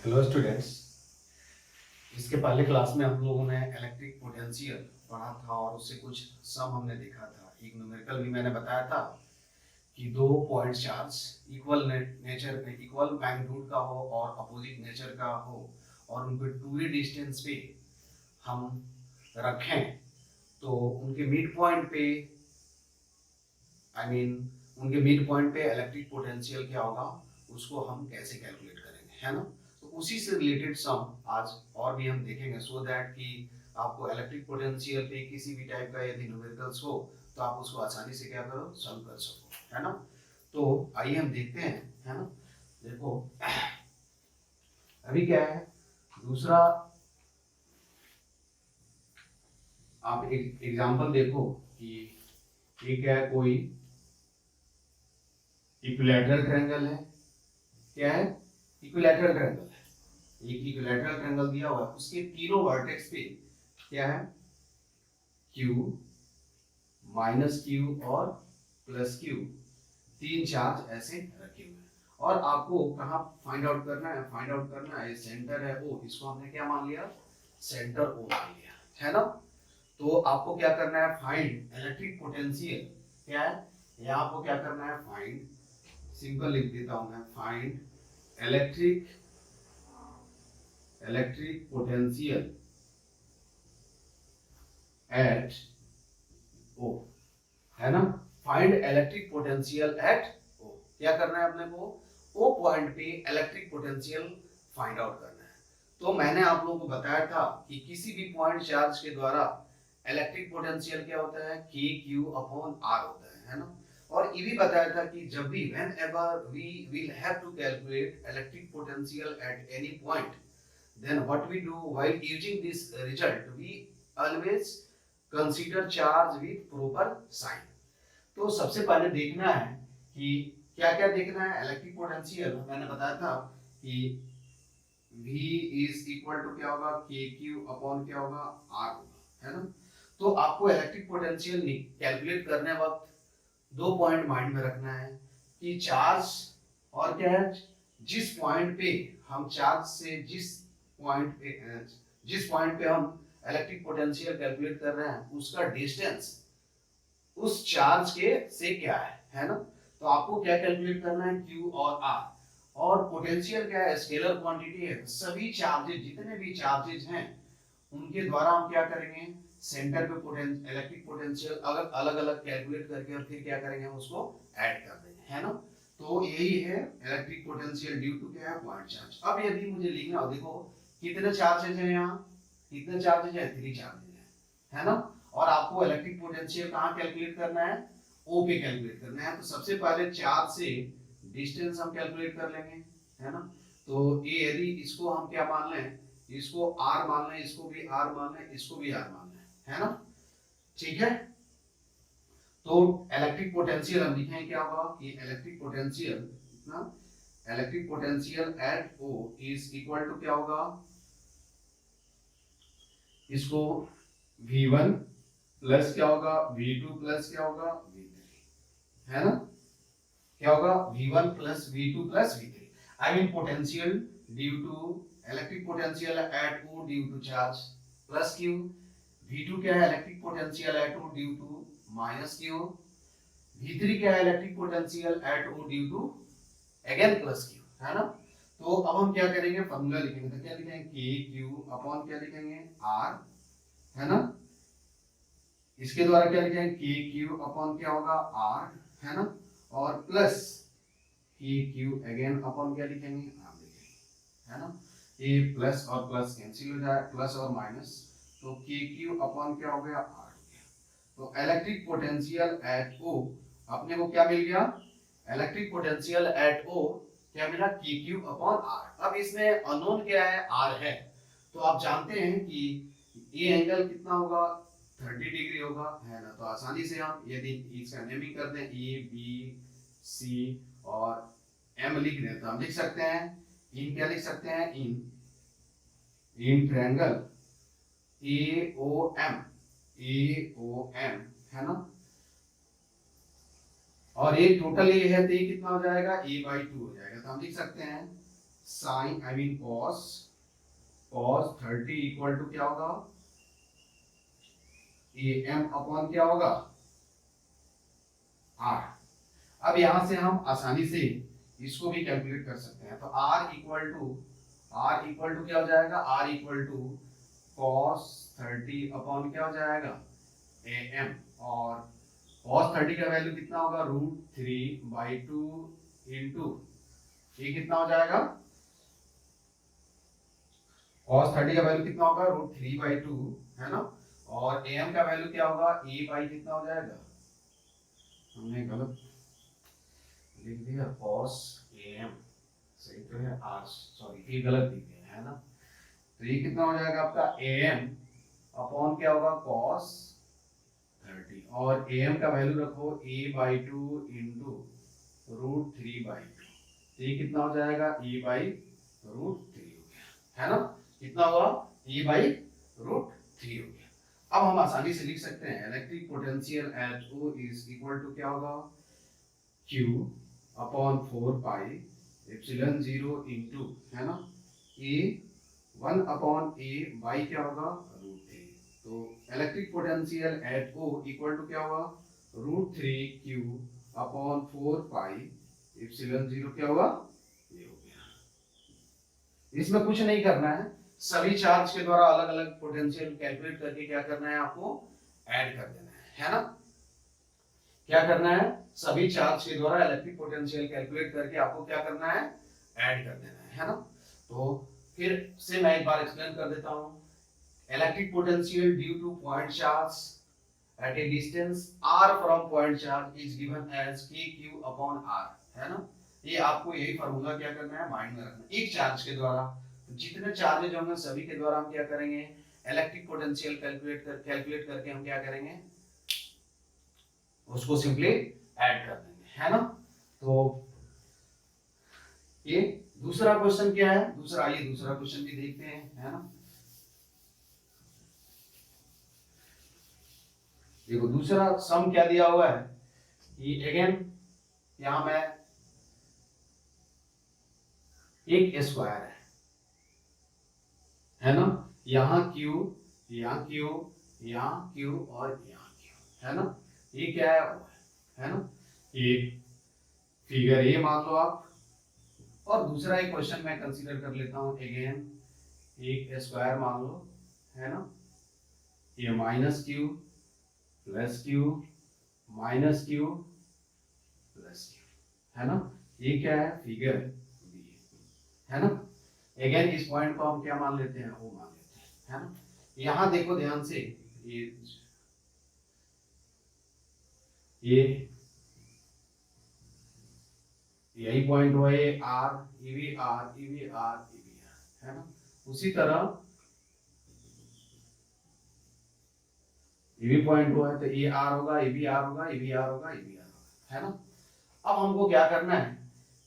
Hello students. इसके पहले class में हम लोगों ने इलेक्ट्रिक पोटेंशियल पढ़ा था और उससे कुछ सम हमने देखा था। एक न्यूमेरिकल भी मैंने बताया था कि दो पॉइंट चार्ज इक्वल नेचर पे, इक्वल मैग्नीट्यूड का हो और अपोजिट नेचर का हो और उनको 2d डिस्टेंस पे हम रखें तो उनके मिड पॉइंट पे उनके मिड पॉइंट पे इलेक्ट्रिक पोटेंशियल क्या होगा उसको हम कैसे कैलकुलेट करेंगे, है ना। तो उसी से रिलेटेड सम आज और भी हम देखेंगे सो दैट कि आपको इलेक्ट्रिक पोटेंशियल पे किसी भी टाइप का यदि न्यूमेरिकल्स हो तो आप उसको आसानी से क्या करो, सॉल्व कर सको, है ना। तो आइए हम देखते हैं, है ना। देखो अभी क्या है, दूसरा आप एक एग्जांपल देखो कि ये क्या है, कोई इक्विलैटरल ट्रायंगल है। क्या है? इक्विलैटरल ट्रायंगल है। एक इक्विलैटरल ट्रायंगल दिया हुआ है, उसके तीनों वर्टेक्स पे क्या है, Q, माइनस Q और प्लस Q, तीन चार्ज ऐसे रखे हुए हैं। और आपको कहाँ फाइंड आउट करना है? फाइंड आउट करना है सेंटर है O, इसको हमने क्या मान लिया, सेंटर O मान लिया, है ना। तो आपको क्या करना है, फाइंड इलेक्ट्रिक पोटेंशियल। क्या है यहाँ, आपको क्या करना है, फाइंड, सिंपल लिख देता हूं मैं, find electric potential at O, है ना। Find electric potential at O, क्या करना है अपने को, O पॉइंट पे इलेक्ट्रिक पोटेंशियल फाइंड आउट करना है। तो मैंने आप लोगों को बताया था कि किसी भी पॉइंट चार्ज के द्वारा इलेक्ट्रिक पोटेंशियल क्या होता है, k q अपॉन r होता है ना। और ये भी बताया था कि जब भी whenever we will have to calculate electric potential at any point, then what we do while using this result, we always consider charge with proper sign। तो सबसे पहले देखना है कि क्या क्या देखना है, इलेक्ट्रिक पोटेंशियल मैंने बताया था कि V इज इक्वल टू क्या होगा, के क्यू अपॉन क्या होगा, आर होगा, है ना। तो आपको इलेक्ट्रिक पोटेंशियल कैलकुलेट करने वक्त दो पॉइंट माइंड में रखना है कि चार्ज और क्या है, जिस पॉइंट पे हम चार्ज से जिस पॉइंट पे हम इलेक्ट्रिक पोटेंशियल कैलकुलेट कर रहे हैं उसका डिस्टेंस उस चार्ज के से क्या है ना। तो आपको क्या कैलकुलेट करना है, Q और R। और पोटेंशियल क्या है, स्केलर क्वांटिटी है। सभी चार्जेस, जितने भी चार्जेस हैं उनके द्वारा हम क्या करेंगे, सेंटर पे इलेक्ट्रिक पोटेंशियल अगर अलग अलग कैलकुलेट करके और फिर क्या करेंगे, उसको ऐड कर देंगे, है ना। तो यही है इलेक्ट्रिक पोटेंशियल ड्यू टू क्या है, पॉइंट चार्ज। अब यदि मुझे लिखना हो, देखो कितने चार्जेस हैं यहाँ, कितने चार्जेस हैं, 3 चार्जेस है ना। और आपको इलेक्ट्रिक पोटेंशियल कहाँ कैलकुलेट करना है, ओ पे कैलकुलेट करना है। तो सबसे पहले चार्ज से डिस्टेंस हम कैलकुलेट कर लेंगे, है ना। तो ये यदि इसको हम क्या मान लें, इसको r मान लें, इसको भी r मान लें, इसको भी r मान लें, है ना। ठीक है। तो इलेक्ट्रिक पोटेंशियल हम लिखें क्या होगा, कि इलेक्ट्रिक पोटेंशियल ना, electric potential at O is equal to क्या होगा, इसको V1 प्लस क्या होगा, V2 प्लस क्या होगा, V3, है ना। क्या होगा, V1 plus V2 plus V3। I mean potential due to electric potential at O due to charge plus Q। V2 क्या है, electric potential at O due to minus Q। V3 क्या है, electric potential at O due to again plus Q, है ना। तो अब हम क्या करेंगे, फॉर्मूला लिखेंगे। तो क्या लिखेंगे, K Q अपॉन क्या लिखेंगे, R, है ना। इसके द्वारा क्या लिखेंगे, के क्यू अपॉन क्या होगा, आर, है ना। और प्लस के क्यू अगेन अपॉन क्या लिखेंगे, आर लिखेंगे, है ना। ये प्लस और प्लस कैंसिल हो जाए, प्लस और माइनस, तो के क्यू अपॉन क्या हो गया, आर हो गया। तो इलेक्ट्रिक पोटेंशियल एट ओ अपने को क्या मिल गया, इलेक्ट्रिक पोटेंशियल एट ओ क्या मिला, के क्यू अपॉन आर। अब इसमें अननोन क्या है, आर है। तो आप जानते हैं कि ये एंगल कितना होगा, 30 डिग्री होगा, है ना। तो आसानी से हम यदि इसका नेमिंग कर दें, ए बी सी और एम लिख दें तो हम लिख सकते हैं, इन क्या लिख सकते हैं, in triangle A O M, है ना। और ये टोटल ये है तो ये कितना हो जाएगा, a/2 हो जाएगा। तो हम लिख सकते हैं sine I mean cos 30 equal to क्या होगा, am अपॉन क्या होगा, r। अब यहां से हम आसानी से इसको भी कैलकुलेट कर सकते हैं। तो r इक्वल टू क्या हो जाएगा, r equal to cos 30 upon क्या हो जाएगा, am। और cos 30 का वैल्यू कितना होगा, √3/2 इंटू ये कितना हो जाएगा, cos 30 का वैल्यू कितना होगा, √3/2 है ना। और am का वैल्यू क्या होगा, a बाई कितना हो जाएगा, हमने गलत लिख दिया, cos am सही तो है, r सॉरी ये गलत लिख दिया है ना। तो ये कितना हो जाएगा आपका am अपॉन क्या होगा, cos 30। और am का वैल्यू रखो a/2 इंटू √3/2। तो ये कितना हो जाएगा, a/√3 हो गया है ना। कितना हुआ, a/√3 हो गया। अब हम आसानी से लिख सकते हैं electric potential at O is equal to क्या होगा, Q upon 4 pi epsilon 0 into है ना a 1 अपॉन a बाई क्या होगा, √3। तो electric potential at O equal to क्या होगा, √3Q अपॉन 4 पाई एप्सिलॉन 0 क्या होगा, ये हो गया। इसमें कुछ नहीं करना है, सभी चार्ज के द्वारा अलग अलग पोटेंशियल कैलकुलेट करके क्या करना है, आपको ऐड कर देना है ना। क्या करना है, सभी चार्ज के द्वारा इलेक्ट्रिक पोटेंशियल कैलकुलेट करके आपको क्या करना है, ऐड कर देना है ना। तो फिर से मैं एक बार एक्सप्लेन कर देता हूं। Electric potential due two point charge at a distance r from point charge is given as kq upon r है ना। ये आपको यही फार्मूला क्या करना है, माइंड में रखना। एक चार्ज के द्वारा जितने चार्जेज होंगे सभी के द्वारा हम क्या करेंगे, इलेक्ट्रिक पोटेंशियल कैलकुलेट करके हम क्या करेंगे, उसको सिंपली ऐड कर देंगे है ना। तो ये दूसरा क्वेश्चन क्या है, दूसरा क्वेश्चन भी देखते हैं है ना। देखो दूसरा सम क्या दिया हुआ है, ये अगेन यहां में एक स्क्वायर है ना। यहाँ Q, यहाँ Q, यहाँ Q और यहाँ Q है ना। ये क्या है ना, एक फिगर ये मान लो आप। और दूसरा एक क्वेश्चन मैं कंसीडर कर लेता हूँ, अगेन एक स्क्वायर मान लो है ना। ये -Q plus Q -Q plus Q है ना। ये क्या है, फिगर B है ना। अगेन इस पॉइंट को हम क्या मान लेते हैं, वो मान लेते हैं है ना। यहां देखो ध्यान से, ये यही पॉइंट हुआ, ये R ये भी R ये भी R ये भी R है ना। उसी तरह ये भी पॉइंट हुआ है, तो ये R होगा, ये भी R होगा, ये भी R होगा, ये भी R होगा है ना। अब हमको क्या करना है,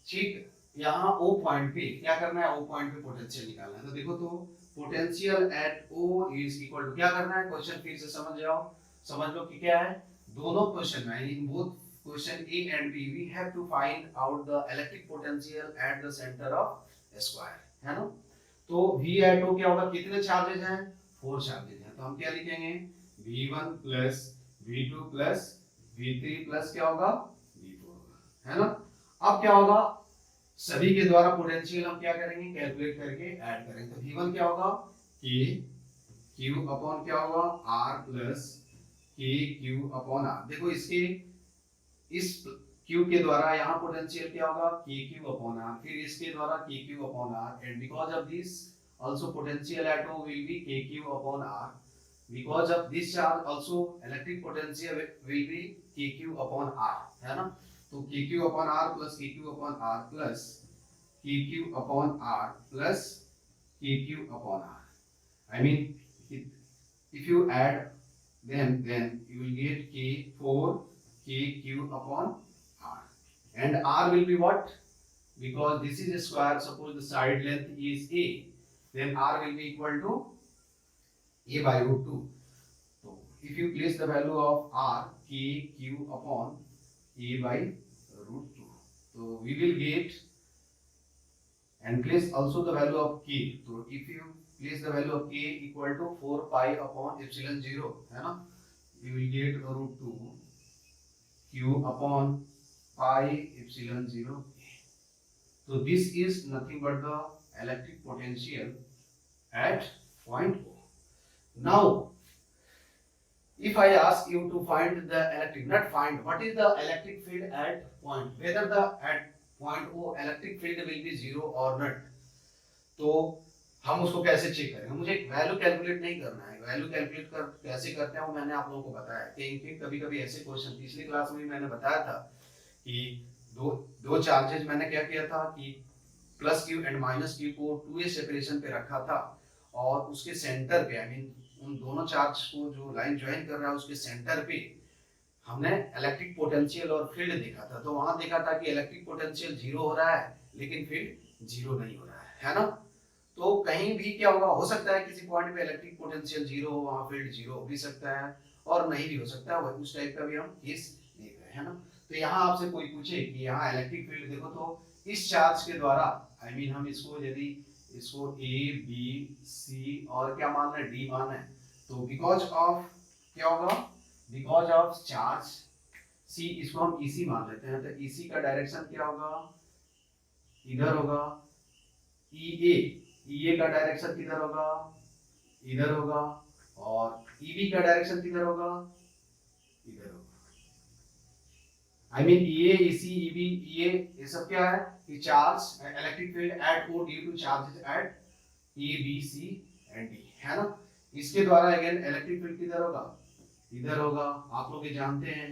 ठीक यहाँ O पॉइंट पे क्या करना है, O पॉइंट पे पोटेंशियल निकालना है। तो देखो, तो potential at O is equal to क्या करना है, क्वेश्चन फिर से समझ जाओ, समझ लो कि क्या है। दोनों क्वेश्चन में, in both question A and B we have to find out the electric potential at the center of square है ना। तो V at O क्या होगा, कितने चार्जेज हैं, 4 चार्जेज हैं। तो हम क्या लिखेंगे, V1 plus V2 plus V3 plus क्या होगा, V4 होगा है ना। अब क्या होगा, सभी के द्वारा पोटेंशियल हम क्या करेंगे, कैलकुलेट करके ऐड करेंगे। तो V1 क्या होगा, K Q अपॉन क्या होगा, R plus K Q upon R। देखो इसके इस Q के द्वारा यहाँ पोटेंशियल क्या होगा, K Q अपॉन R, फिर इसके द्वारा K Q upon R, and because of this also potential at O will be K Q upon R. Because of this charge also electric potential will be K Q upon R है ना। तो K Q upon R plus K Q upon R plus K Q upon R plus K Q upon R. I mean, if you add then you will get K4 K Q upon R, and R will be what? Because this is a square, suppose the side length is A, then R will be equal to A by √2. So if you place the value of R, K Q upon A by √2, so we will get and place also the value of k. तो if you place the value of k equal to 4 pi upon epsilon 0 है ना, you will get root 2 q upon pi epsilon 0. So this is nothing but the electric potential at point O. Now if I ask you to find the electric, not find, what is the electric field at point, whether the at point O electric field will be 0 or not, तो हम उसको कैसे check करेंगे? मुझे value calculate नहीं करना है, value calculate कर कैसे करते हैं वो मैंने आप लोगों को बताया। क्योंकि कभी कभी ऐसे क्वेश्चन, पिछली क्लास में मैंने बताया था कि दो चार्जेज मैंने क्या किया था कि plus Q and minus Q को 2a सेपरेशन पे रखा था, और उसके सेंटर पे, आई मीन उन दोनों चार्ज को जो लाइन ज्वाइन कर रहा है उसके सेंटर पे हमने इलेक्ट्रिक पोटेंशियल और फील्ड देखा था। तो वहां देखा था कि इलेक्ट्रिक पोटेंशियल 0 हो रहा है लेकिन फील्ड 0 नहीं हो रहा है ना। तो कहीं भी क्या होगा, हो सकता है किसी पॉइंट पे इलेक्ट्रिक पोटेंशियल 0 हो, वहां फील्ड 0 हो भी सकता है और नहीं भी हो सकता है, उस टाइप का भी हम केस देख रहे हैं ना। तो यहाँ आपसे कोई पूछे कि यहाँ इलेक्ट्रिक फील्ड देखो तो इस चार्ज के द्वारा, आई मीन हम इसको यदि इसको ए बी सी और क्या मान रहे हैं डी मान है, तो बिकॉज ऑफ क्या होगा, बिकॉज ऑफ चार्ज सी, इसको हम इसी मान लेते हैं, तो इसी का डायरेक्शन क्या होगा, इधर होगा। ईए का डायरेक्शन किधर होगा, इधर होगा, और ईबी का डायरेक्शन किधर होगा, इधर होगा। I mean EA EC EB EA, ये सब क्या है कि charge electric field at O due to charges at A B C and D, है ना। इसके द्वारा अगेन इलेक्ट्रिक फील्ड किधर होगा, इधर होगा, आप लोग ये जानते हैं,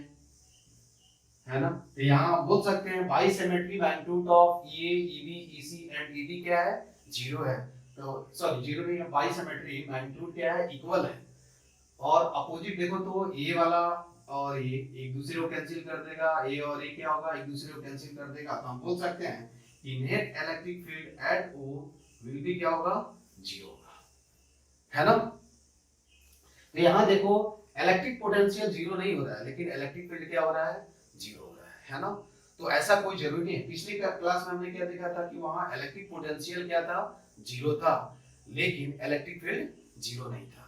है ना। तो यहाँ बोल सकते हैं by symmetry magnitude of A EB EC and ED क्या है, 0 है। तो सॉरी 0 नहीं है, बाई सिमेट्री मैग्नीट्यूड क्या है, इक्वल है। और अपोजिट देखो तो ए वाला और ये एक दूसरे को कैंसिल कर देगा, ए और ए क्या होगा, एक दूसरे को कैंसिल कर देगा। तो हम बोल सकते हैं कि net electric field at O will be क्या होगा, 0 होगा, है ना। तो यहाँ देखो इलेक्ट्रिक पोटेंशियल 0 नहीं हो रहा है लेकिन इलेक्ट्रिक फील्ड क्या हो रहा है, 0 हो रहा है ना। तो ऐसा कोई जरूरी नहीं है। पिछली क्लास में हमने क्या देखा था कि वहां इलेक्ट्रिक पोटेंशियल क्या था, 0 था, लेकिन इलेक्ट्रिक फील्ड 0 नहीं था।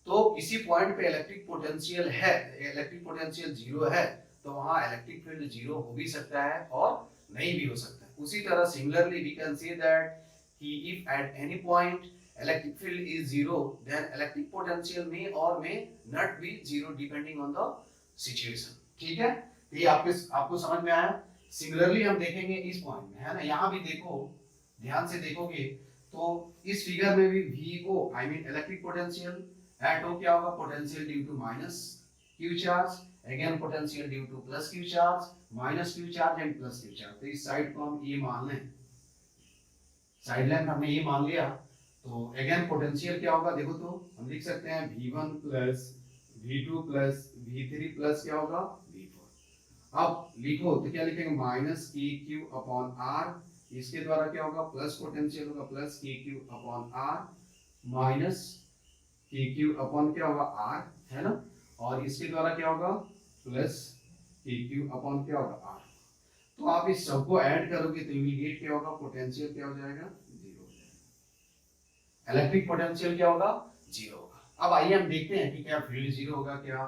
तो किसी पॉइंट पे इलेक्ट्रिक पोटेंशियल है, इलेक्ट्रिक पोटेंशियल 0 है, तो वहां इलेक्ट्रिक फील्ड 0 हो भी सकता है और नहीं भी हो सकता है। उसी तरह similarly we can say that कि if at any point electric field is 0, then electric potential may or may not be 0 depending on the situation। ठीक है, तो ये आपको समझ में आया। सिमिलरली हम देखेंगे इस पॉइंट में, है ना। यहाँ भी देखो, ध्यान से देखोगे तो इस फिगर में भी VO I mean electric potential at O क्या होगा, potential due to minus Q charge, again potential due to plus Q charge, minus Q charge and plus Q charge. तो इस साइड को हम ये मान लें, साइड लेंथ हमने ये मान लिया। तो अगेन पोटेंशियल क्या होगा, देखो तो हम लिख सकते हैं V1 plus V2 plus V3 plus क्या होगा, V4। अब लिखो तो क्या लिखेंगे, माइनस KQ अपॉन R, इसके द्वारा क्या होगा, प्लस पोटेंशियल होगा plus KQ upon R minus KQ upon क्या होगा R, है ना। और इसके द्वारा क्या होगा, प्लस KQ अपॉन क्या होगा R। तो आप इस सबको ऐड करोगे तो इमीडिएट क्या होगा, पोटेंशियल क्या हो जाएगा, इलेक्ट्रिक पोटेंशियल क्या होगा, 0 होगा। अब आइए हम देखते हैं कि क्या फील्ड 0 होगा क्या।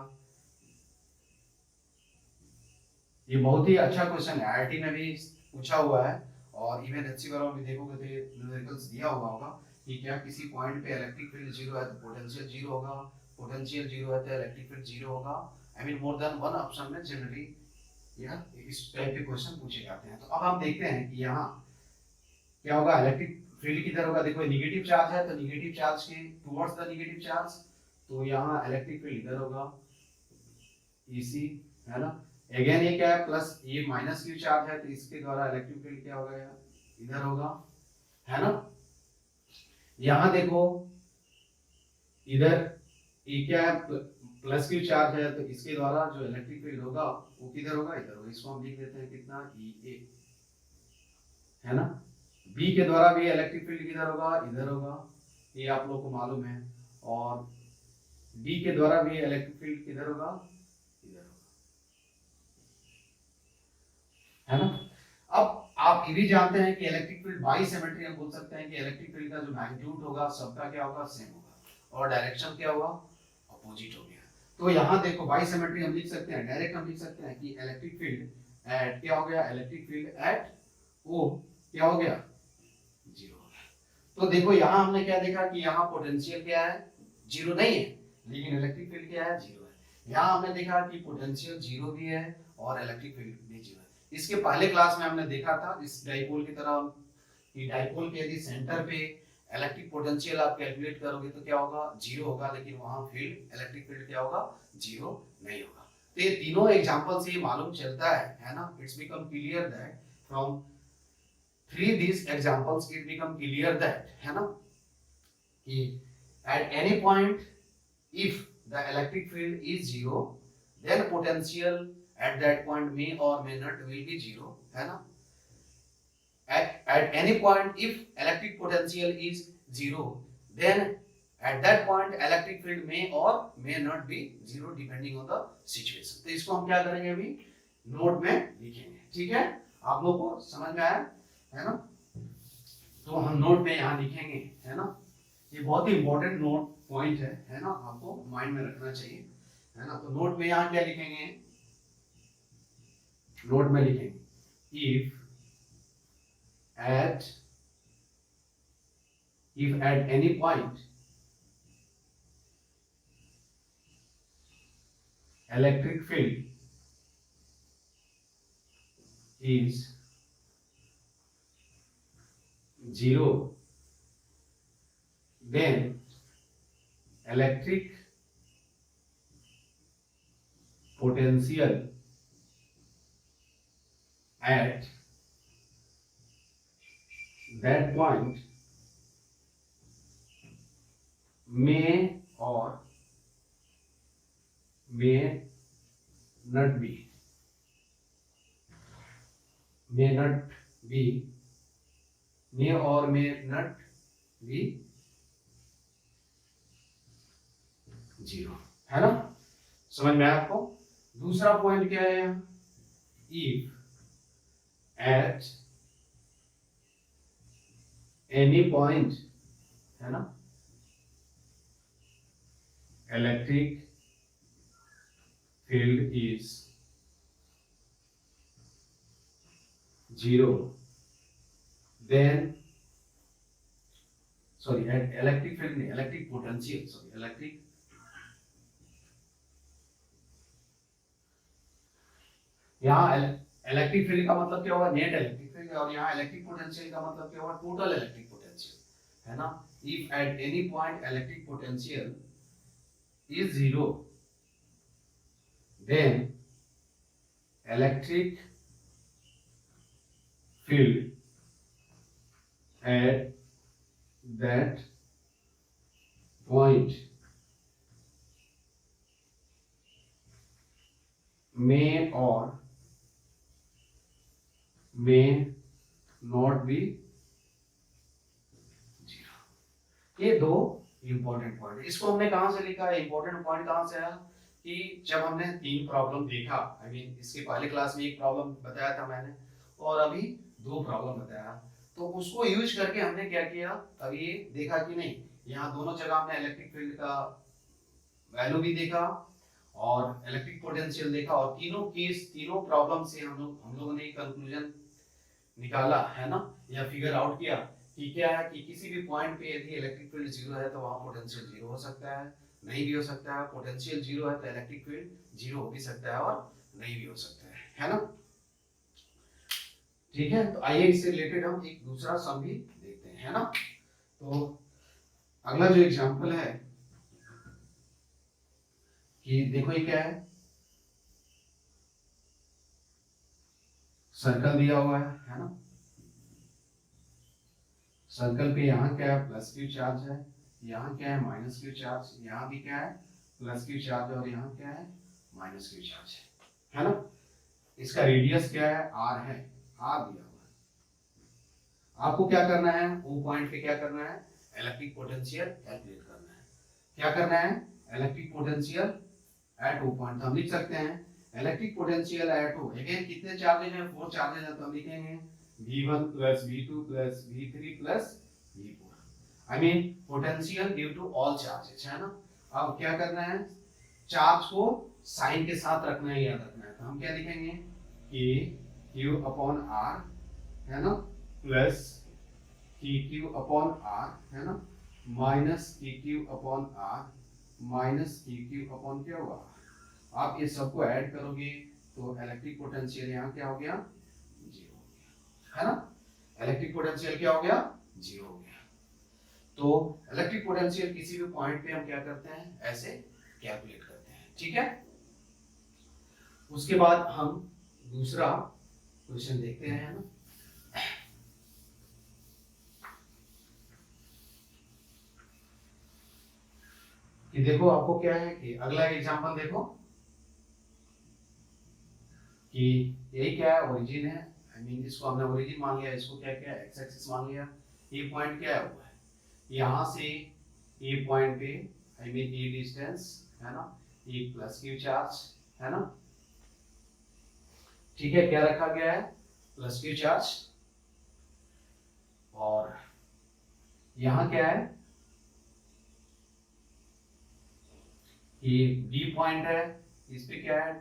ये बहुत ही अच्छा क्वेश्चन है, आईआईटी में भी पूछा हुआ है और इवन एचसी वालों में देखोगे तो न्यूमेरिकल्स दिया हुआ होगा कि क्या किसी पॉइंट पे इलेक्ट्रिक फील्ड 0 है तो पोटेंशियल 0 होगा, पोटेंशियल 0 है तो इलेक्ट्रिक फील्ड 0 होगा। I mean more than one option में जनरली यह इस टाइप के क्वेश्चन पूछे जाते हैं। तो अब हम देखते हैं कि यहाँ क्या होगा, इलेक्ट्रिक फील्ड किधर होगा। देखो नेगेटिव चार्ज है तो नेगेटिव चार्ज के टुवर्ड्स द नेगेटिव चार्ज, तो यहाँ इलेक्ट्रिक फील्ड इधर होगा EC, है ना। अगेन ये क्या है, प्लस ये माइनस Q चार्ज है तो इसके द्वारा इलेक्ट्रिक फील्ड क्या होगा, इधर होगा, है ना। यहाँ देखो इधर ये क्या है, प्लस Q चार्ज है तो इसके द्वारा जो इलेक्ट्रिक फील्ड होगा वो किधर होगा, इधर होगा। इसको हम लिख देते हैं कितना, EA, है ना। B के द्वारा भी इलेक्ट्रिक फील्ड किधर होगा, इधर होगा, ये आप लोग को मालूम है। और D के द्वारा भी इलेक्ट्रिक फील्ड किधर होगा, इधर होगा, है ना। अब आप ये भी जानते हैं कि इलेक्ट्रिक फील्ड बाई सिमेट्री, हम बोल सकते हैं कि इलेक्ट्रिक फील्ड का जो मैग्नीट्यूड होगा सबका क्या होगा, सेम होगा, और डायरेक्शन क्या होगा, अपोजिट हो गया। तो यहाँ देखो बाई सिमेट्री हम लिख सकते हैं, डायरेक्ट हम लिख सकते हैं कि इलेक्ट्रिक फील्ड एट क्या हो गया, इलेक्ट्रिक फील्ड एट ओ क्या हो गया, जीरो हो गया। तो देखो यहाँ हमने क्या देखा कि यहाँ पोटेंशियल क्या है, जीरो नहीं है, लेकिन इलेक्ट्रिक फील्ड क्या है, जीरो है। यहाँ हमने देखा कि पोटेंशियल जीरो भी है और इलेक्ट्रिक फील्ड भी जीरो है। इसके पहले क्लास में हमने देखा था इस डाइपोल की तरह कि डाइपोल के यदि सेंटर पे इलेक्ट्रिक पोटेंशियल आप कैलकुलेट करोगे तो क्या होगा, जीरो होगा, लेकिन वहां फील्ड इलेक्ट्रिक फील्ड क्या होगा, जीरो नहीं होगा। तो ये तीनों एग्जांपल से मालूम चलता है ना, it's become clear that from three these examples it become clear that है ना कि at any point if the electric field is zero then potential at that point may or may not will be zero है ना। At any point if electric potential is zero then at that point electric field may or may not be zero depending on the situation। तो इसको हम क्या करेंगे, अभी note में लिखेंगे, ठीक है, आप लोगों को समझ में आया है ना। तो हम नोट में यहाँ लिखेंगे, है ना, ये बहुत ही इंपॉर्टेंट नोट पॉइंट है ना, आपको माइंड में रखना चाहिए, है ना। तो नोट में यहाँ क्या लिखेंगे, नोट में लिखेंगे if at any point electric field is zero then electric potential at that point may or may not be may or may not be zero, है ना, समझ में आया आपको। दूसरा पॉइंट क्या है, if at any point है ना electric field is zero then at electric field नहीं, electric potential electric यहाँ इलेक्ट्रिक फील्ड का मतलब क्या होगा, नेट इलेक्ट्रिक फील्ड, और यहाँ इलेक्ट्रिक पोटेंशियल का मतलब क्या होगा, टोटल इलेक्ट्रिक पोटेंशियल, है ना। If at any point electric potential is zero then electric field at that point may or may not be zero। ये दो इंपॉर्टेंट पॉइंट, इसको हमने कहां से लिखा है, इंपॉर्टेंट पॉइंट कहां से आया कि जब हमने तीन प्रॉब्लम देखा, आई मीन इसके पहले क्लास में एक प्रॉब्लम बताया था मैंने और अभी दो प्रॉब्लम बताया, तो उसको यूज करके हमने क्या किया, अभी ये देखा कि नहीं, यहाँ दोनों जगह हमने इलेक्ट्रिक फील्ड का वैल्यू भी देखा और इलेक्ट्रिक पोटेंशियल देखा, और तीनों केस तीनों प्रॉब्लम से हम लोगों ने कंक्लूजन निकाला, है ना, या फिगर आउट किया कि क्या है कि किसी भी पॉइंट पे यदि इलेक्ट्रिक फील्ड जीरो है तो वहां पोटेंशियल जीरो हो सकता है, नहीं भी हो सकता है, पोटेंशियल जीरो है तो इलेक्ट्रिक फील्ड जीरो हो भी सकता है और नहीं भी हो सकता है ना। ठीक है, तो आइए इससे रिलेटेड हम एक दूसरा सम भी देखते हैं, है ना। तो अगला जो एग्जांपल है कि देखो ये क्या है, सर्कल दिया हुआ है ना, सर्कल पे यहाँ क्या है, प्लस क्यू चार्ज है, यहाँ क्या है, माइनस क्यू चार्ज, यहाँ भी क्या है, प्लस क्यू चार्ज, और यहाँ क्या है, माइनस क्यू चार्ज है ना। इसका रेडियस क्या है, आर है, आर दिया हुआ है। आपको क्या करना है, वो पॉइंट पे क्या करना है, इलेक्ट्रिक पोटेंशियल कैलकुलेट करना है। क्या करना है, electric potential at O point, हम लिख सकते हैं electric potential at O, again कितने चार्जेज हैं, 4 चार्जेज हैं, तो हम लिखेंगे V1 plus V2 plus V3 plus V4. I mean potential due to all charges, है ना। अब क्या करना है, चार्ज को साइन के साथ रखना है, याद रखना है। तो हम क्या लिखेंगे कि Q अपॉन R, है ना, प्लस KQ अपॉन R, है ना, minus KQ upon R minus KQ upon क्या हुआ। आप ये सबको ऐड करोगे तो इलेक्ट्रिक पोटेंशियल यहाँ क्या हो गया, जीरो हो गया, है ना। इलेक्ट्रिक पोटेंशियल क्या हो गया, जीरो हो गया। तो इलेक्ट्रिक पोटेंशियल किसी भी पॉइंट पे हम क्या करते हैं, ऐसे कैलकुलेट करते हैं, ठीक है। उसके बाद हम दूसरा क्वेश्चन देखते हैं, है ना। कि देखो आपको क्या है कि अगला एग्जांपल देखो कि यही क्या है, ओरिजिन है। आई मीन इसको हमने ओरिजिन मान लिया, इसको क्या क्या एक्स एक्सिस मान लिया। ये पॉइंट क्या है, हुआ है यहां से ए पॉइंट पे, आई मीन ए डिस्टेंस, है ना, ए प्लस क्यू चार्ज, है ना, ठीक है। क्या रखा गया है, प्लस क्यू चार्ज। और यहां क्या है, ये बी पॉइंट है, इस पे क्या है,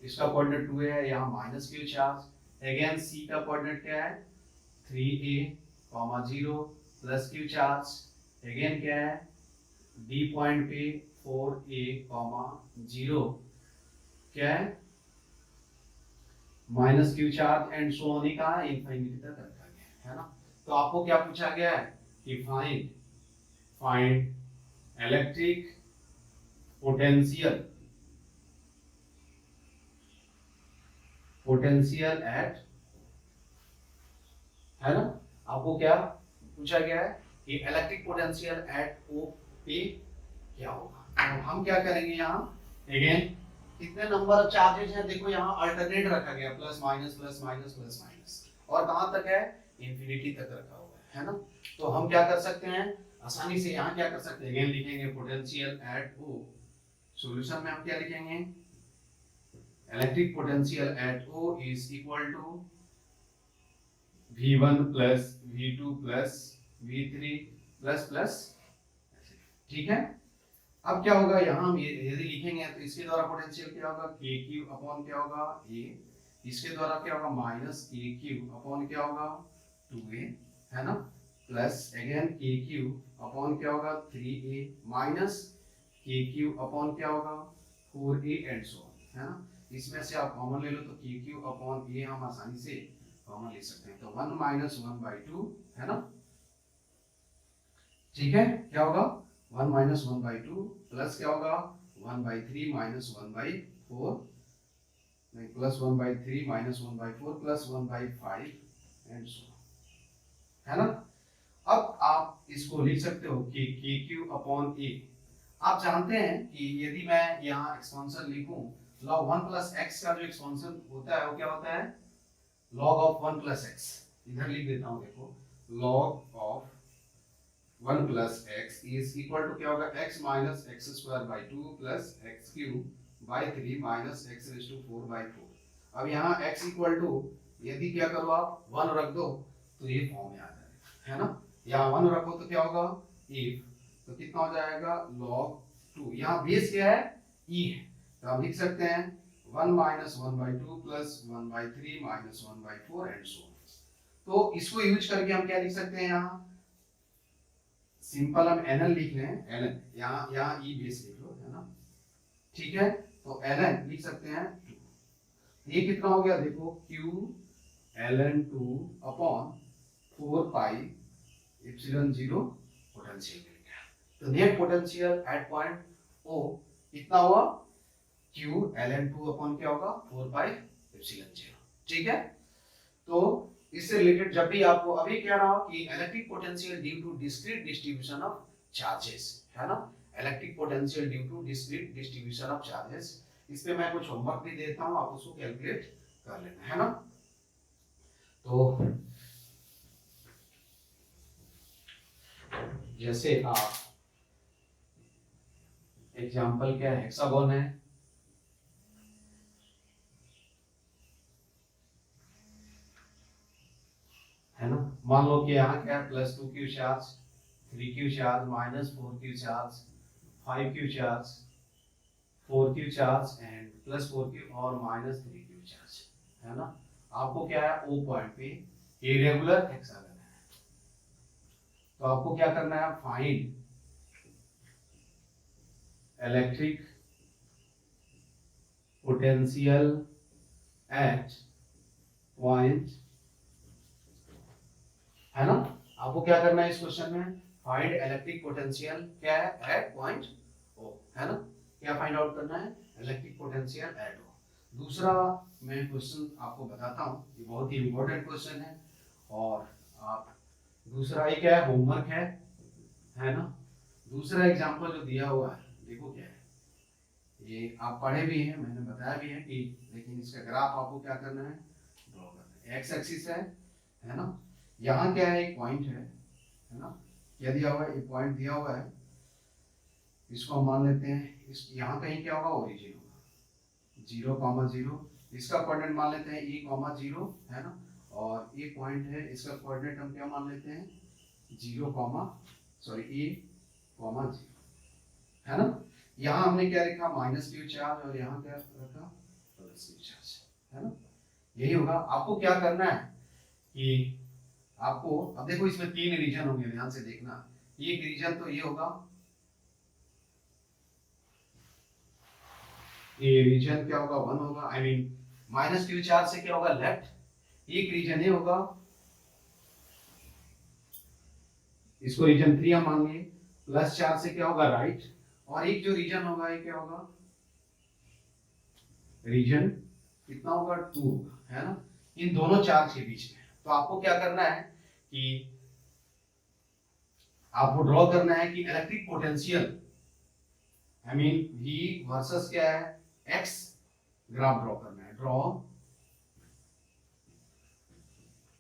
इसका कोऑर्डिनेट 2 है, यहाँ माइनस क्यू चार्ज। अगेन सी का कोऑर्डिनेट क्या है, 3a, 0 plus Q charge. Again क्या है, डी पॉइंट पे 4a, 0 क्या है, minus Q charge and so on का इंफिनिटी तक रखा गया है ना। तो आपको क्या पूछा गया है कि फाइंड इलेक्ट्रिक पोटेंशियल एट, है ना। आपको क्या पूछा गया है कि इलेक्ट्रिक पोटेंशियल एट ओ पे क्या होगा। तो हम क्या करेंगे, यहाँ अगेन कितने नंबर ऑफ चार्जेस हैं, देखो यहाँ अल्टरनेट रखा गया, plus minus plus minus plus minus, और कहां तक है, इंफिनिटी तक रखा हुआ है ना। तो हम क्या कर सकते हैं, आसानी से यहाँ क्या कर सकते हैं, अगेन लिखेंगे पोटेंशियल एट ओ। सॉल्यूशन में हम क्या लिखेंगे, electric potential at O is equal to V1 plus V2 plus V3 plus plus, ठीक है। अब क्या होगा, यहाँ हम यदि लिखेंगे तो इसके द्वारा पोटेंशियल क्या होगा, KQ अपॉन क्या होगा A, इसके द्वारा क्या होगा माइनस KQ अपॉन क्या होगा 2A, है ना, प्लस अगेन KQ अपॉन क्या होगा 3A माइनस KQ अपॉन क्या होगा 4A एंड सो ऑन, है ना। इसमें से आप कॉमन ले लो तो KQ अपॉन A हम आसानी से कॉमन ले सकते हैं। तो 1 माइनस 1/2, है ना, ठीक है। क्या होगा 1 माइनस 1/2 प्लस क्या होगा 1/3 माइनस 1/4, नहीं plus 1/3 minus 1/4 plus 1/5 and so, है ना। अब आप इसको लिख सकते हो कि KQ अपॉन A। आप जानते हैं कि यदि मैं यहाँ एक्सपेंशन लिखूं, log 1 प्लस एक्स का जो एक्सपेंशन होता है वो क्या होता है, log ऑफ 1 प्लस एक्स। इधर लिख देता हूँ, देखो log of 1 plus x is equal to क्या होगा, x minus x square by 2 plus x cube by 3 minus x raise to 4/4। अब यहाँ x इक्वल टू, यदि क्या करो आप 1 रख दो तो ये फॉर्म में आ जाएगा, है ना। यहाँ 1 रखो तो क्या होगा if, तो कितना हो जाएगा log 2, यहाँ बेस क्या है e है, तो हम लिख सकते हैं 1 minus 1/2 plus 1/3 minus 1/4 and so. तो इसको यूज करके हम क्या लिख सकते हैं, यहाँ सिंपल हम nl लिख लें, nl यहाँ e बेस लिख लो, है ना, ठीक है। तो ln लिख सकते हैं 2, ये कितना हो गया देखो q ln2 upon 4 pi epsilon 0 potential मिल गया। तो net potential at point O कितना हुआ, q ln2 अपॉन क्या होगा 4 पाई एप्सिलॉन 0, ठीक है। तो इससे रिलेटेड जब भी आपको अभी क्या रहा कि electric potential due to discrete distribution of charges, है ना, electric potential due to discrete distribution of charges. इस पे मैं कुछ होमवर्क भी देता हूं, आप उसको कैलकुलेट कर लेना, है ना। तो जैसे आप एग्जांपल क्या है, हेक्सागोन है, मान लो कि यहाँ क्या है, +2 q charge, 3q charge, -4q charge, 5q charge, 4q charge and +4q और -3q चार्ज, है ना। आपको क्या है, O पॉइंट पे इरेगुलर हेक्सागन है, तो आपको क्या करना है, find electric potential at point, है ना। आपको क्या करना है इस क्वेश्चन में, फाइंड इलेक्ट्रिक पोटेंशियल क्या है, एट पॉइंट O, है ना। क्या फाइंड आउट करना है, इलेक्ट्रिक पोटेंशियल एट O। दूसरा मैं क्वेश्चन आपको बताता हूँ, ये बहुत ही इंपॉर्टेंट क्वेश्चन है, और आप दूसरा ये क्या है, होमवर्क है ना। दूसरा एग्जांपल जो दिया हुआ है, देखो क्या है, ये आप पढ़े भी हैं, मैंने बताया भी है कि, लेकिन इसका ग्राफ आपको क्या करना है, ड्रॉ करना है। एक्स एक्सिस है ना। यहाँ क्या है, एक पॉइंट है ना। क्या दिया हुआ है, एक पॉइंट दिया हुआ है, इसको हम मान लेते हैं, इस यहाँ कहीं क्या होगा, ओरिजिन होगा 0,0। इसका कोऑर्डिनेट मान लेते हैं E,0, है ना। और ये पॉइंट है, इसका कोऑर्डिनेट हम क्या मान लेते हैं, 0, E,0, है ना। यहाँ हमने क्या लिखा, -q चार्ज, और यहाँ क्या रखा, +q चार्ज, है ना। यही होगा। आपको क्या करना है कि आपको, अब देखो इसमें 3 रीजन होंगे, ध्यान से देखना। एक रीजन तो ये होगा, ये रीजन क्या होगा, 1 होगा, आई मीन -q चार्ज से क्या होगा, लेफ्ट। एक रीजन ये होगा, इसको रीजन 3 हम मान लिए, प्लस चार्ज से क्या होगा, राइट। और एक जो रीजन होगा, ये क्या होगा, रीजन कितना होगा, 2 होगा, है ना। इन दोनों चार्ज के बीच में, तो आपको क्या करना है कि आपको ड्रॉ करना है कि electric potential, I mean V versus क्या है, X, ग्राफ ड्रॉ करना है। ड्रॉ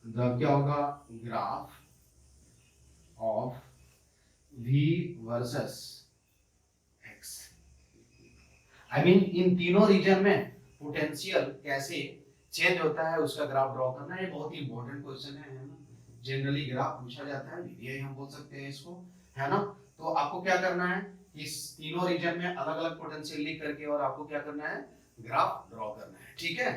द क्या होगा, graph of V versus X, I mean in तीनों रीजन में पोटेंशियल कैसे चेंज होता है, उसका ग्राफ ड्रॉ करना है। ये बहुत ही इंपॉर्टेंट क्वेश्चन है ना। जनरली ग्राफ पूछा जाता है, VDI हम बोल सकते हैं इसको, है ना। तो आपको क्या करना है, इस तीनों रीजन में अलग अलग पोटेंशियल लिख करके, और आपको क्या करना है, ग्राफ ड्रॉ करना है, ठीक है।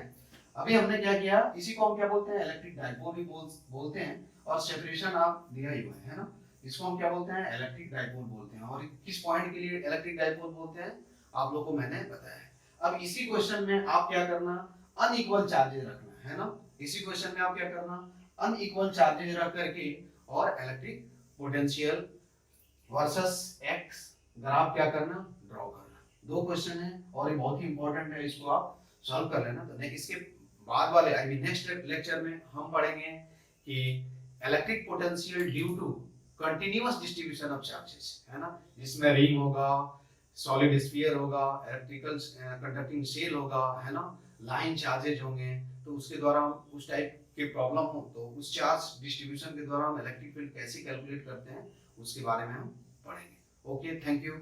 अभी हमने क्या किया, इसी को हम क्या बोलते हैं, इलेक्ट्रिक डाइपोल भी बोलते हैं, और सेपरेशन आप दिया ही हुआ है ना। इसको हम क्या बोलते हैं, इलेक्ट्रिक डाइपोल बोलते हैं। और किस पॉइंट के लिए इलेक्ट्रिक डाइपोल बोलते हैं, आप लोग को मैंने बताया है। अब इसी क्वेश्चन में आप क्या करना, अनइक्वल चार्जेस रखना है ना। इसी क्वेश्चन में आप क्या करना, अनइक्वल चार्जेस रख करके, और electric potential versus x graph क्या करना, ड्रॉ करना। 2 क्वेश्चन है, और ये बहुत ही इंपॉर्टेंट है, इसको आप सॉल्व कर लेना। तो इसके बाद वाले, आई मीन नेक्स्ट लेक्चर में हम पढ़ेंगे कि electric potential due to continuous distribution of charges, है ना, जिसमें रिंग होगा, सॉलिड स्फीयर होगा, इलेक्ट्रिकल कंडक्टिंग सेल होगा, है ना, लाइन चार्जेज होंगे। तो उसके द्वारा हम उस टाइप के प्रॉब्लम हो, तो उस चार्ज डिस्ट्रीब्यूशन के द्वारा हम इलेक्ट्रिक फील्ड कैसे कैलकुलेट करते हैं, उसके बारे में हम पढ़ेंगे। Okay, thank you.